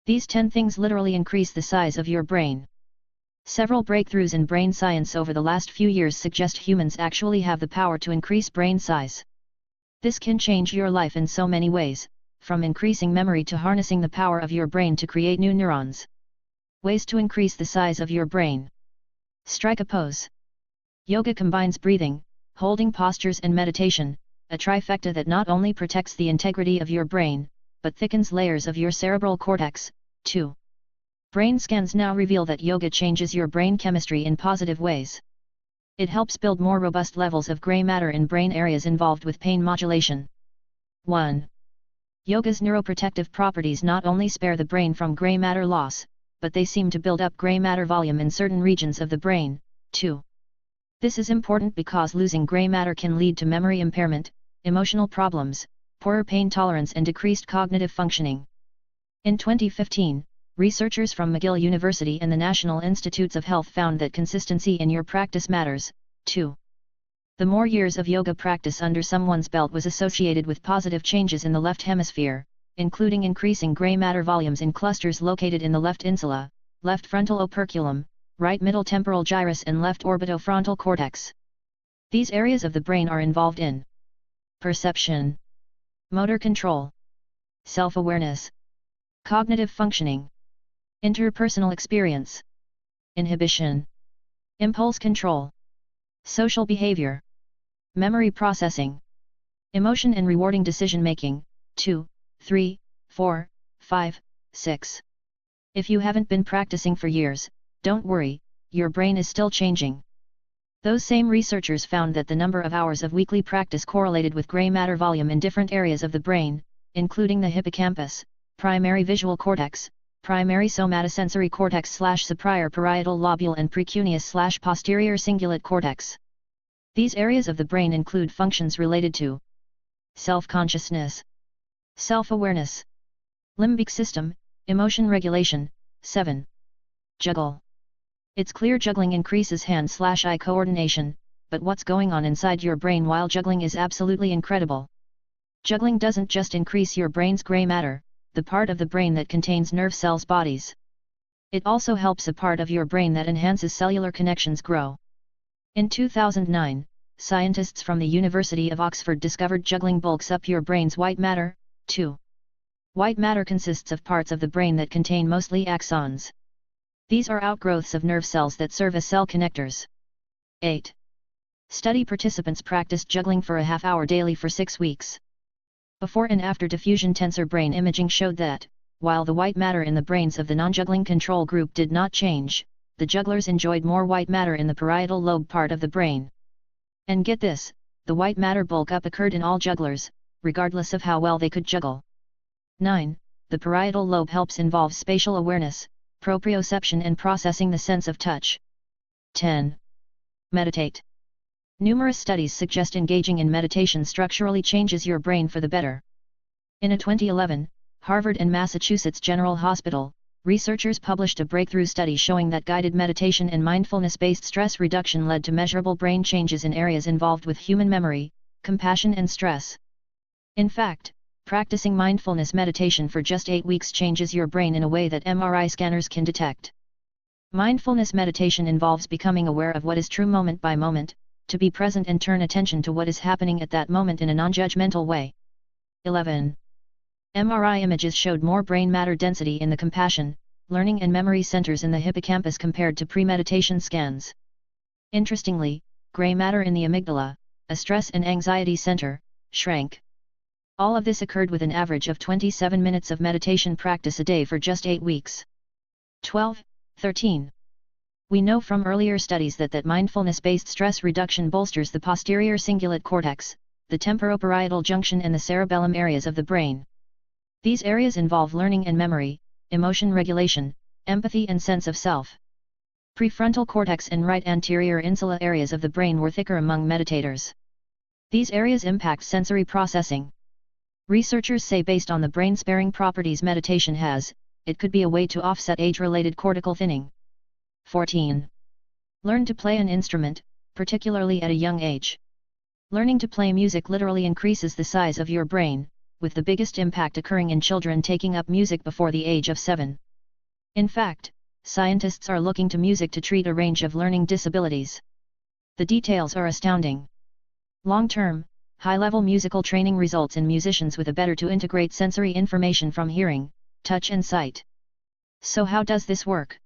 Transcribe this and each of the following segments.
These 10 things literally increase the size of your brain. Several breakthroughs in brain science over the last few years suggest humans actually have the power to increase brain size. This can change your life in so many ways, from increasing memory to harnessing the power of your brain to create new neurons. Ways to increase the size of your brain. Strike a pose. Yoga combines breathing, holding postures and meditation, a trifecta that not only protects the integrity of your brain, but thickens layers of your cerebral cortex, too. Brain scans now reveal that yoga changes your brain chemistry in positive ways. It helps build more robust levels of gray matter in brain areas involved with pain modulation. 1. Yoga's neuroprotective properties not only spare the brain from gray matter loss, but they seem to build up gray matter volume in certain regions of the brain, too. This is important because losing gray matter can lead to memory impairment, emotional problems, poorer pain tolerance and decreased cognitive functioning. In 2015, researchers from McGill University and the National Institutes of Health found that consistency in your practice matters, too. The more years of yoga practice under someone's belt was associated with positive changes in the left hemisphere, including increasing gray matter volumes in clusters located in the left insula, left frontal operculum, right middle temporal gyrus and left orbitofrontal cortex. These areas of the brain are involved in perception, motor control, self-awareness, cognitive functioning, interpersonal experience, inhibition, impulse control, social behavior, memory processing, emotion and rewarding decision-making, 2, 3, 4, 5, 6. If you haven't been practicing for years, don't worry, your brain is still changing. Those same researchers found that the number of hours of weekly practice correlated with gray matter volume in different areas of the brain, including the hippocampus, primary visual cortex, primary somatosensory cortex/superior parietal lobule and precuneus/posterior cingulate cortex. These areas of the brain include functions related to self-consciousness, self-awareness, limbic system, emotion regulation. 7. Juggle. It's clear juggling increases hand/eye coordination, but what's going on inside your brain while juggling is absolutely incredible. Juggling doesn't just increase your brain's gray matter, the part of the brain that contains nerve cells bodies. It also helps a part of your brain that enhances cellular connections grow. In 2009, scientists from the University of Oxford discovered juggling bulks up your brain's white matter, too. White matter consists of parts of the brain that contain mostly axons. These are outgrowths of nerve cells that serve as cell connectors. 8. Study participants practiced juggling for a half-hour daily for 6 weeks. Before and after diffusion tensor brain imaging showed that, while the white matter in the brains of the non-juggling control group did not change, the jugglers enjoyed more white matter in the parietal lobe part of the brain. And get this, the white matter bulk up occurred in all jugglers, regardless of how well they could juggle. 9. The parietal lobe helps involve spatial awareness, proprioception and processing the sense of touch. 10. Meditate. Numerous studies suggest engaging in meditation structurally changes your brain for the better. In a 2011, Harvard and Massachusetts General Hospital, researchers published a breakthrough study showing that guided meditation and mindfulness-based stress reduction led to measurable brain changes in areas involved with human memory, compassion and stress. In fact, practicing mindfulness meditation for just 8 weeks changes your brain in a way that MRI scanners can detect. Mindfulness meditation involves becoming aware of what is true moment by moment, to be present and turn attention to what is happening at that moment in a non-judgmental way. 11. MRI images showed more brain matter density in the compassion, learning and memory centers in the hippocampus compared to pre-meditation scans. Interestingly, gray matter in the amygdala, a stress and anxiety center, shrank. All of this occurred with an average of 27 minutes of meditation practice a day for just 8 weeks. 12. 13. We know from earlier studies that mindfulness-based stress reduction bolsters the posterior cingulate cortex, the temporoparietal junction and the cerebellum areas of the brain. These areas involve learning and memory, emotion regulation, empathy and sense of self. Prefrontal cortex and right anterior insula areas of the brain were thicker among meditators. These areas impact sensory processing. Researchers say based on the brain-sparing properties meditation has, it could be a way to offset age-related cortical thinning. 14. Learn to play an instrument, particularly at a young age. Learning to play music literally increases the size of your brain, with the biggest impact occurring in children taking up music before the age of 7. In fact, scientists are looking to music to treat a range of learning disabilities. The details are astounding. Long-term, high-level musical training results in musicians with a better to integrate sensory information from hearing, touch and sight. So how does this work?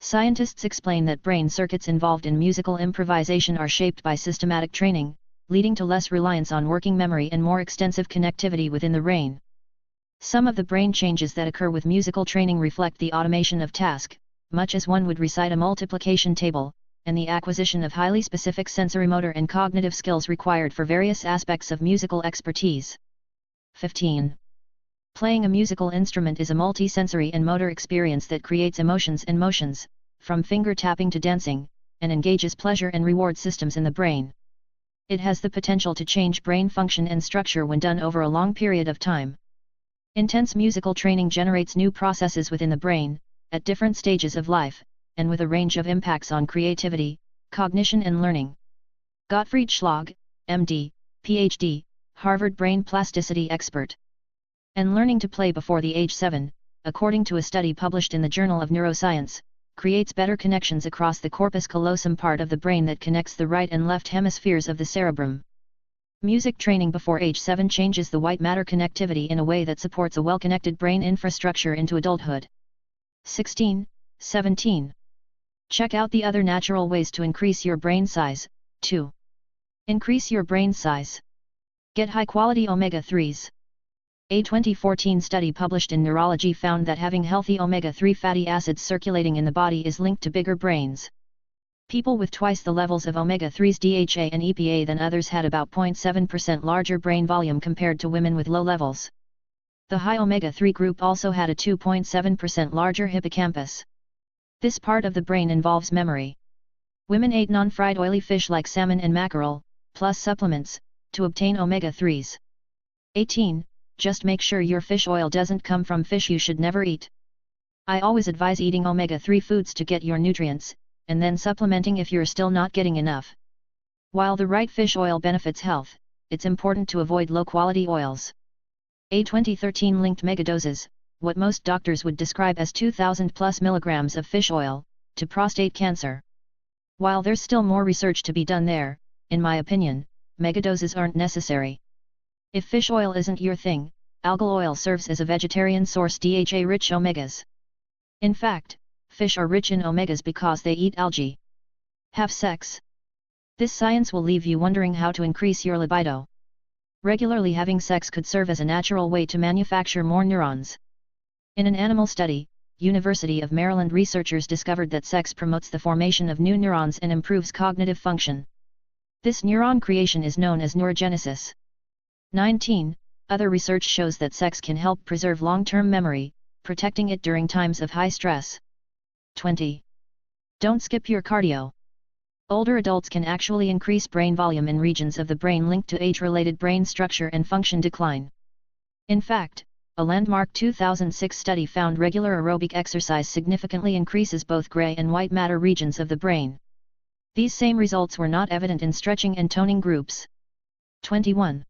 Scientists explain that brain circuits involved in musical improvisation are shaped by systematic training, leading to less reliance on working memory and more extensive connectivity within the brain. Some of the brain changes that occur with musical training reflect the automation of task, much as one would recite a multiplication table, and the acquisition of highly specific sensorimotor and cognitive skills required for various aspects of musical expertise. 15. Playing a musical instrument is a multi-sensory and motor experience that creates emotions and motions, from finger tapping to dancing, and engages pleasure and reward systems in the brain. It has the potential to change brain function and structure when done over a long period of time. Intense musical training generates new processes within the brain, at different stages of life, and with a range of impacts on creativity, cognition and learning. Gottfried Schlag, MD, PhD, Harvard brain plasticity expert. And learning to play before the age 7, according to a study published in the Journal of Neuroscience, creates better connections across the corpus callosum part of the brain that connects the right and left hemispheres of the cerebrum. Music training before age 7 changes the white matter connectivity in a way that supports a well-connected brain infrastructure into adulthood. 16, 17. Check out the other natural ways to increase your brain size. 2. Increase your brain size. Get high-quality omega-3s. A 2014 study published in Neurology found that having healthy omega-3 fatty acids circulating in the body is linked to bigger brains. People with twice the levels of omega-3s DHA and EPA than others had about 0.7% larger brain volume compared to women with low levels. The high omega-3 group also had a 2.7% larger hippocampus. This part of the brain involves memory. Women ate non-fried oily fish like salmon and mackerel, plus supplements, to obtain omega-3s. 18. Just make sure your fish oil doesn't come from fish you should never eat. I always advise eating omega-3 foods to get your nutrients, and then supplementing if you're still not getting enough. While the right fish oil benefits health, it's important to avoid low-quality oils. A 2013 linked megadoses, what most doctors would describe as 2,000 plus milligrams of fish oil, to prostate cancer. While there's still more research to be done there, in my opinion, megadoses aren't necessary. If fish oil isn't your thing, algal oil serves as a vegetarian source DHA-rich omegas. In fact, fish are rich in omegas because they eat algae. Have sex. This science will leave you wondering how to increase your libido. Regularly having sex could serve as a natural way to manufacture more neurons. In an animal study, University of Maryland researchers discovered that sex promotes the formation of new neurons and improves cognitive function. This neuron creation is known as neurogenesis. 19. Other research shows that sex can help preserve long-term memory, protecting it during times of high stress. 20. Don't skip your cardio. Older adults can actually increase brain volume in regions of the brain linked to age-related brain structure and function decline. In fact, a landmark 2006 study found regular aerobic exercise significantly increases both gray and white matter regions of the brain. These same results were not evident in stretching and toning groups. 21.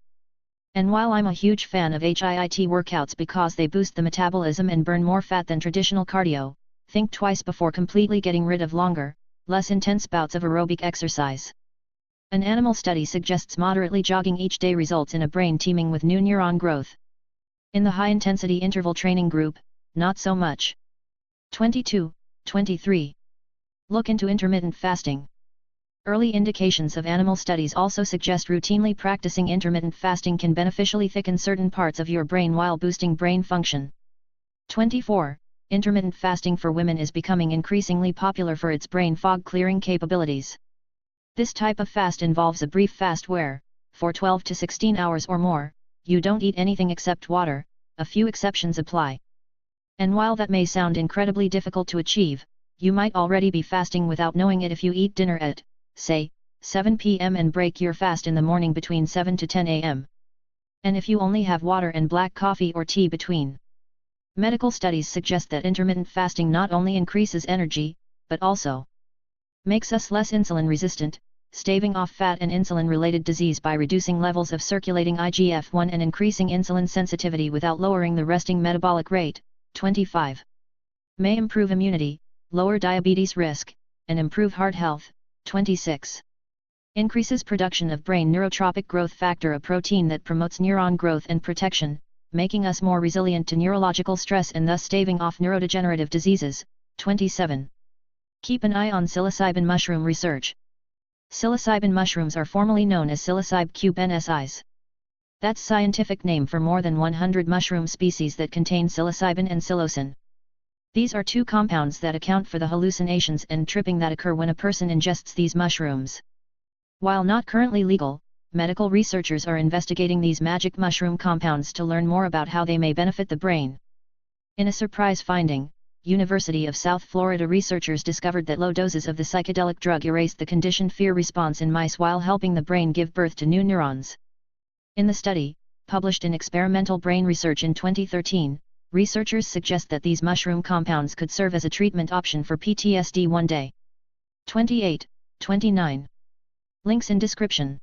And while I'm a huge fan of HIIT workouts because they boost the metabolism and burn more fat than traditional cardio, think twice before completely getting rid of longer, less intense bouts of aerobic exercise. An animal study suggests moderately jogging each day results in a brain teeming with new neuron growth. In the high-intensity interval training group, not so much. 22, 23. Look into intermittent fasting. Early indications of animal studies also suggest routinely practicing intermittent fasting can beneficially thicken certain parts of your brain while boosting brain function. 24. Intermittent fasting for women is becoming increasingly popular for its brain fog clearing capabilities. This type of fast involves a brief fast where, for 12 to 16 hours or more, you don't eat anything except water. A few exceptions apply. And while that may sound incredibly difficult to achieve, you might already be fasting without knowing it if you eat dinner at, say, 7 p.m. and break your fast in the morning between 7 to 10 a.m. And if you only have water and black coffee or tea between. Medical studies suggest that intermittent fasting not only increases energy, but also makes us less insulin resistant, staving off fat and insulin-related disease by reducing levels of circulating IGF-1 and increasing insulin sensitivity without lowering the resting metabolic rate. 25. May improve immunity, lower diabetes risk, and improve heart health. 26. Increases production of brain neurotropic growth factor, a protein that promotes neuron growth and protection, making us more resilient to neurological stress and thus staving off neurodegenerative diseases. 27. Keep an eye on psilocybin mushroom research. Psilocybin mushrooms are formally known as psilocybe cubensis. That's scientific name for more than 100 mushroom species that contain psilocybin and psilocin. These are two compounds that account for the hallucinations and tripping that occur when a person ingests these mushrooms. While not currently legal, medical researchers are investigating these magic mushroom compounds to learn more about how they may benefit the brain. In a surprise finding, University of South Florida researchers discovered that low doses of the psychedelic drug erased the conditioned fear response in mice while helping the brain give birth to new neurons. In the study, published in Experimental Brain Research in 2013, researchers suggest that these mushroom compounds could serve as a treatment option for PTSD one day. 28, 29. Links in description.